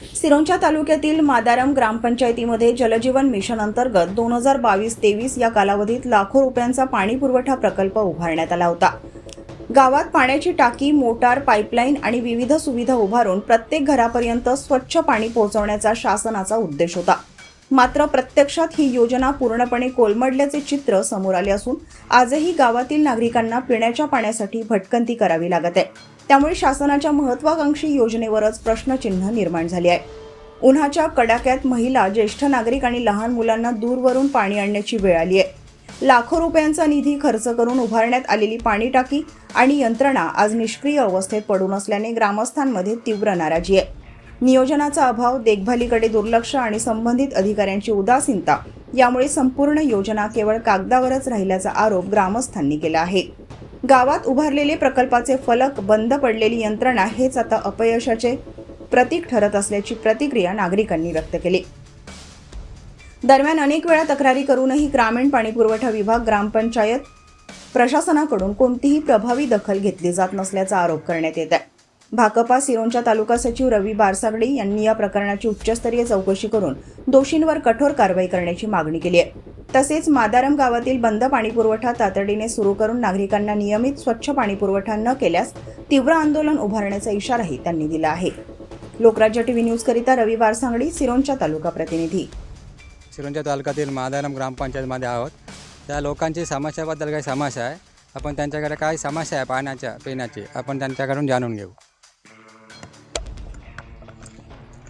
सिरोंचा तालुक्यातील मादारम ग्रामपंचायतीमध्ये जलजीवन मिशन अंतर्गत 2022-23 या कालावधीत लाखो रुपयांचा पाणी पुरवठा प्रकल्प उभारण्यात आला होता। गावात पाण्याची टाकी, मोटार, पाईपलाईन आणि विविध सुविधा उभारून प्रत्येक घरापर्यंत स्वच्छ पाणी पोहोचवण्याचा शासनाचा उद्देश होता। मात्र प्रत्यक्षात ही योजना पूर्णपणे कोलमडल्याचे चित्र समोर आले असून आजही गावातील नागरिकांना पिण्याच्या पाण्यासाठी भटकंती करावी लागत आहे। त्यामुळे शासनाच्या महत्त्वाकांक्षी योजनेवरच प्रश्नचिन्ह निर्माण झाले आहे। उन्हाच्या कडाक्यात महिला, ज्येष्ठ नागरिक आणि लहान मुलांना दूरवरून पाणी आणण्याची वेळ आली आहे। लाखो रुपयांचा निधी खर्च करून उभारण्यात आलेली पाणी टाकी आणि यंत्रणा आज निष्क्रिय अवस्थेत पडून असल्याने ग्रामस्थांमध्ये तीव्र नाराजी आहे। नियोजनाचा अभाव, देखभालीकडे दुर्लक्ष आणि संबंधित अधिकाऱ्यांची उदासीनता यामुळे संपूर्ण योजना केवळ कागदावरच राहिल्याचा आरोप ग्रामस्थांनी केला आहे। गावात उभारलेले प्रकल्पाचे फलक, बंद पडलेली यंत्रणा हेच आता अपयशाचे प्रतीक ठरत असल्याची प्रतिक्रिया नागरिकांनी व्यक्त केली। दरम्यान अनेक वेळा तक्रारी करूनही ग्रामीण पाणीपुरवठा विभाग, ग्रामपंचायत प्रशासनाकडून कोणतीही प्रभावी दखल घेतली जात नसल्याचा आरोप करण्यात येत आहे। भाकपा सिरोंचा तालुका सचिव रवी बारसागडे यांनी या प्रकरणाची उच्चस्तरीय चौकशी करून दोषींवर कठोर कारवाई करण्याची मागणी केली आहे। तसेच मादारम गावातील बंद पाणीपुरवठा तातडीने सुरू करून नागरिकांना नियमित स्वच्छ पाणीपुरवठा न केल्यास तीव्र आंदोलन उभारण्याचा इशाराही त्यांनी दिला आहे। लोकराज्य टीव्ही न्यूज करिता रवी बारसागडे, सिरोंचा तालुका प्रतिनिधी। सिरोंचा तालुक्यातील मादारम ग्रामपंचायतमध्ये आहोत। त्या लोकांची समस्याबद्दल काही समस्या आहे, आपण त्यांच्याकडे काय समस्या आहे पाण्याच्या, पिण्याची, आपण त्यांच्याकडून जाणून घेऊ।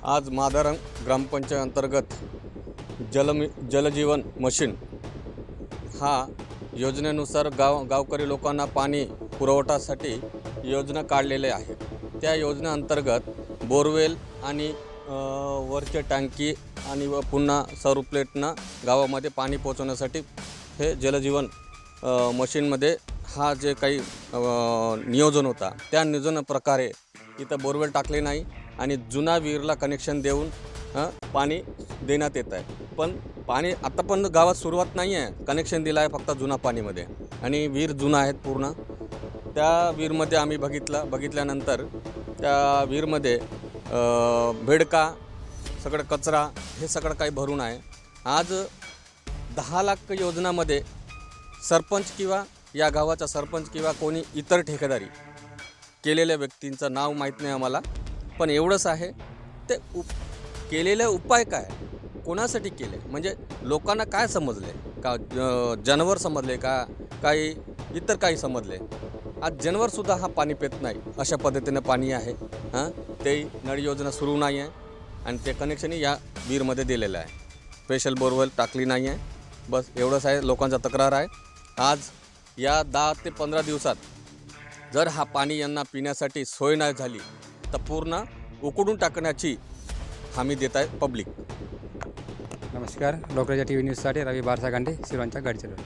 आज मादारम ग्रामपंचायत अंतर्गत जलजीवन मिशन हा योजनेनुसार गावकरी लोकांना पाणी पुरवठ्यासाठी योजना काढलेली आहे। त्या योजनेअंतर्गत बोरवेल आणि वरचे टँकी आणि पुन्हा सौर प्लेटनं गावामध्ये पाणी पोहोचवण्यासाठी हे जलजीवन मशीनमध्ये हा जे काही नियोजन होता त्या नियोजनाप्रकारे इथं बोरवेल टाकले नाही आणि जुना विहीरला कनेक्शन देऊन पाणी देण्यात येत आहे। पण पाणी आता पण गावात सुरुवात नाही आहे, कनेक्शन दिलं आहे फक्त जुना पाणीमध्ये आणि विहीर जुना आहेत पूर्ण। त्या विहीरमध्ये आम्ही बघितल्यानंतर त्या विहीरमध्ये बेडका, सगळं कचरा हे सगळं काही भरून आहे। आज 10 लाख योजनामध्ये सरपंच किंवा या गावाचा सरपंच किंवा कोणी इतर ठेकेदारी केलेल्या व्यक्तींचं नाव माहीत नाही आम्हाला, पण एवढंच आहे ते केलेले उपाय काय, कोणासाठी केले, म्हणजे लोकांना काय समजले का, जनावर समजले का, काही इतर काही समजले। आज जनावरसुद्धा हा पाणी पित नाही अशा पद्धतीनं पाणी आहे। ते नळ योजना सुरू नाही आहे आणि ते कनेक्शनही या विहीरमध्ये दिलेलं आहे। स्पेशल बोरवेल टाकली नाही आहे, बस एवढंच आहे लोकांचा तक्रार आहे। आज या 10 ते 15 दिवसात जर हा पाणी यांना पिण्यासाठी सोय नाही झाली तर पूर्ण उकडून टाकण्याची हमी देत आहे पब्लिक। नमस्कार, लोकराज्य टीव्ही न्यूजसाठी रवी बारसागडे, सिरोंचा गडचिरोली।